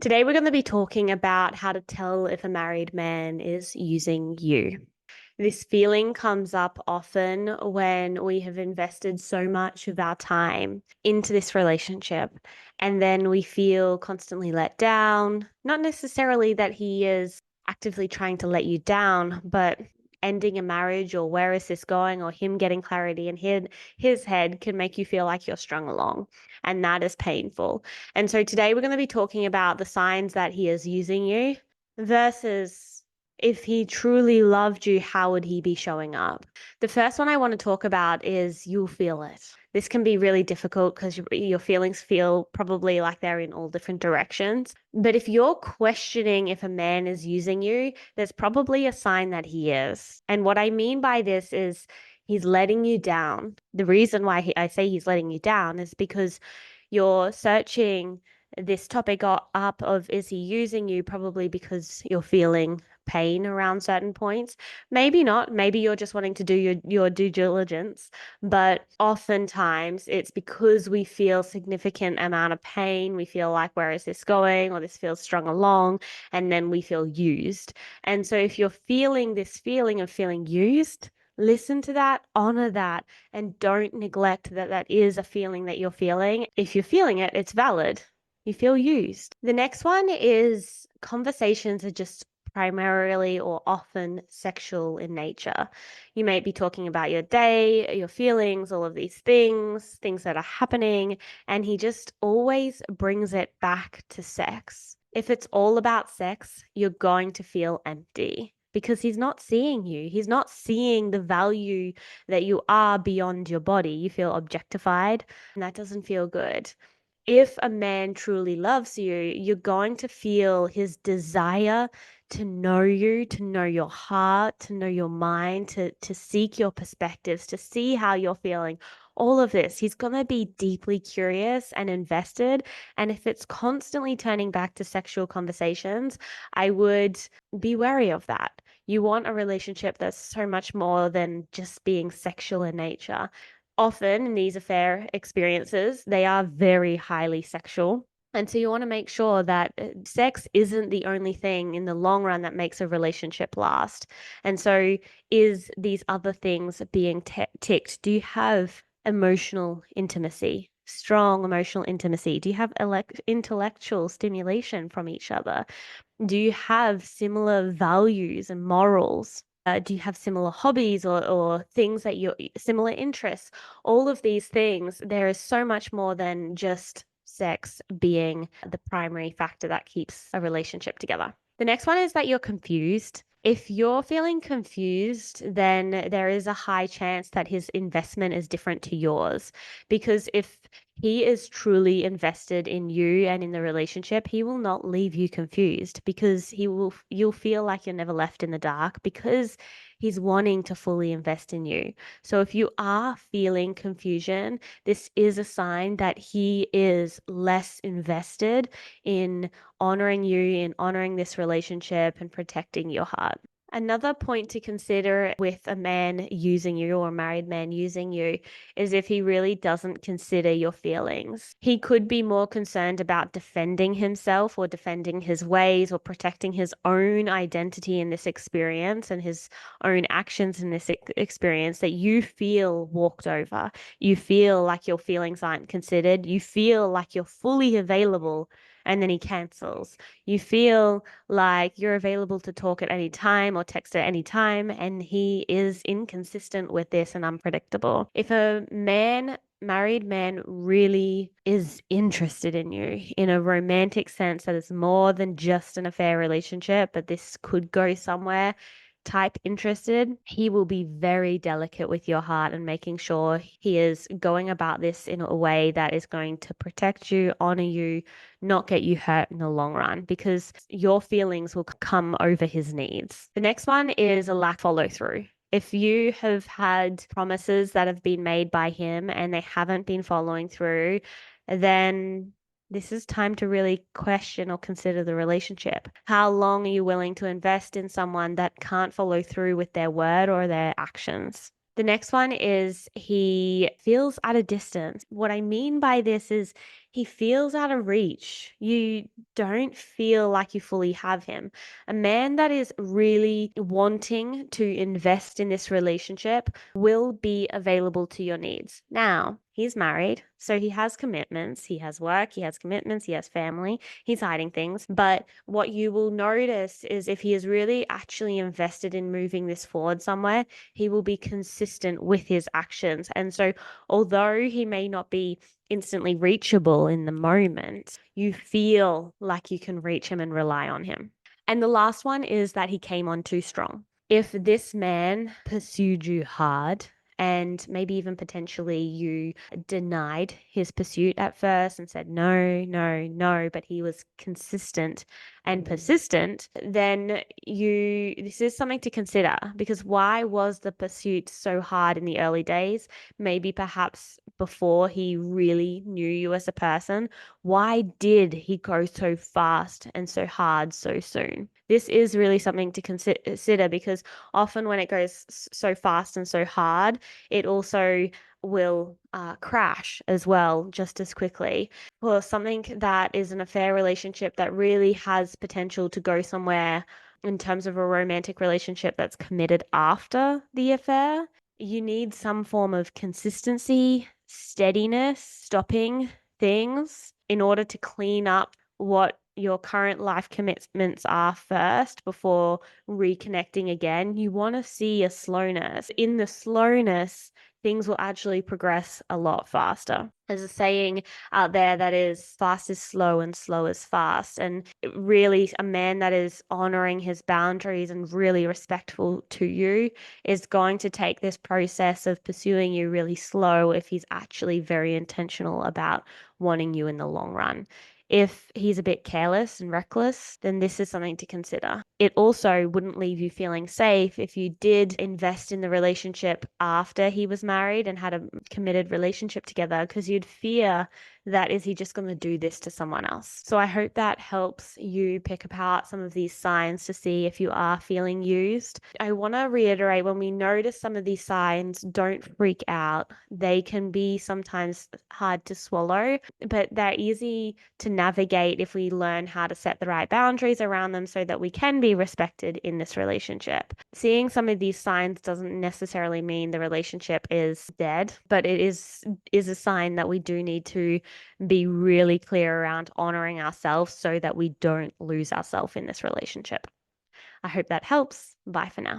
Today, we're going to be talking about how to tell if a married man is using you. This feeling comes up often when we have invested so much of our time into this relationship, and then we feel constantly let down. Not necessarily that he is actively trying to let you down, but ending a marriage or where is this going or him getting clarity in his head can make you feel like you're strung along. And that is painful. And so today we're going to be talking about the signs that he is using you versus if he truly loved you, how would he be showing up? The first one I want to talk about is you'll feel it. This can be really difficult because your feelings feel probably like they're in all different directions. But if you're questioning if a man is using you, there's probably a sign that he is. And what I mean by this is he's letting you down. The reason why I say he's letting you down is because you're searching this topic up of is he using you probably because you're feeling pain around certain points. Maybe not. Maybe you're just wanting to do your due diligence. But oftentimes it's because we feel significant amount of pain. We feel like, where is this going? Or this feels strung along. And then we feel used. And so if you're feeling this feeling of feeling used, listen to that, honor that, and don't neglect that that is a feeling that you're feeling. If you're feeling it, it's valid. You feel used. The next one is conversations are just primarily or often sexual in nature. You may be talking about your day, your feelings, all of these things that are happening, and he just always brings it back to sex. If it's all about sex, you're going to feel empty because he's not seeing you. He's not seeing the value that you are beyond your body. You feel objectified, and that doesn't feel good. If a man truly loves you, you're going to feel his desire to know you, to know your heart, to know your mind, to seek your perspectives, to see how you're feeling. All of this, he's going to be deeply curious and invested. And if it's constantly turning back to sexual conversations, I would be wary of that. You want a relationship that's so much more than just being sexual in nature. Often in these affair experiences, they are very highly sexual. And so you want to make sure that sex isn't the only thing in the long run that makes a relationship last. And so is these other things being ticked? Do you have emotional intimacy? Strong emotional intimacy? Do you have intellectual stimulation from each other? Do you have similar values and morals? Do you have similar hobbies or things that you're similar interests? All of these things, there is so much more than just sex being the primary factor that keeps a relationship together. The next one is that you're confused. If you're feeling confused, then there is a high chance that his investment is different to yours. Because if he is truly invested in you and in the relationship, he will not leave you confused because you'll feel like you're never left in the dark because he's wanting to fully invest in you. So if you are feeling confusion, this is a sign that he is less invested in honoring you, in honoring this relationship and protecting your heart. Another point to consider with a man using you or a married man using you is if he really doesn't consider your feelings. He could be more concerned about defending himself or defending his ways or protecting his own identity in this experience and his own actions in this experience that you feel walked over. You feel like your feelings aren't considered. You feel like you're fully available and then he cancels. You feel like you're available to talk at any time or text at any time, and he is inconsistent with this and unpredictable. If a married man really is interested in you in a romantic sense that is more than just an affair relationship, but this could go somewhere, type interested, he will be very delicate with your heart and making sure he is going about this in a way that is going to protect you, honor you, not get you hurt in the long run because your feelings will come over his needs. The next one is a lack of follow through. If you have had promises that have been made by him and they haven't been following through, then this is time to really question or consider the relationship. How long are you willing to invest in someone that can't follow through with their word or their actions? The next one is he feels at a distance. What I mean by this is He feels out of reach. You don't feel like you fully have him. A man that is really wanting to invest in this relationship will be available to your needs. Now, he's married, so he has commitments. He has work, he has commitments, he has family, he's hiding things. But what you will notice is if he is really actually invested in moving this forward somewhere, he will be consistent with his actions. And so, although he may not be instantly reachable in the moment, you feel like you can reach him and rely on him. And the last one is that he came on too strong. If this man pursued you hard, and maybe even potentially you denied his pursuit at first and said no, no, no, but he was consistent and persistent, then this is something to consider, because why was the pursuit so hard in the early days? Maybe perhaps before he really knew you as a person. Why did he go so fast and so hard so soon? This is really something to consider, because often when it goes so fast and so hard, it also will crash as well just as quickly. Or something that is an affair relationship that really has potential to go somewhere in terms of a romantic relationship that's committed after the affair, you need some form of consistency, steadiness, stopping things in order to clean up what your current life commitments are first before reconnecting again. You want to see a slowness. In the slowness, things will actually progress a lot faster. There's a saying out there that is fast is slow and slow is fast. And really, a man that is honoring his boundaries and really respectful to you is going to take this process of pursuing you really slow if he's actually very intentional about wanting you in the long run. If he's a bit careless and reckless, then this is something to consider. It also wouldn't leave you feeling safe if you did invest in the relationship after he was married and had a committed relationship together, because you'd fear that is he just going to do this to someone else? So I hope that helps you pick apart some of these signs to see if you are feeling used. I want to reiterate, when we notice some of these signs, don't freak out. They can be sometimes hard to swallow, but they're easy to navigate if we learn how to set the right boundaries around them so that we can be respected in this relationship. Seeing some of these signs doesn't necessarily mean the relationship is dead, but it is a sign that we do need to be really clear around honoring ourselves so that we don't lose ourselves in this relationship. I hope that helps. Bye for now.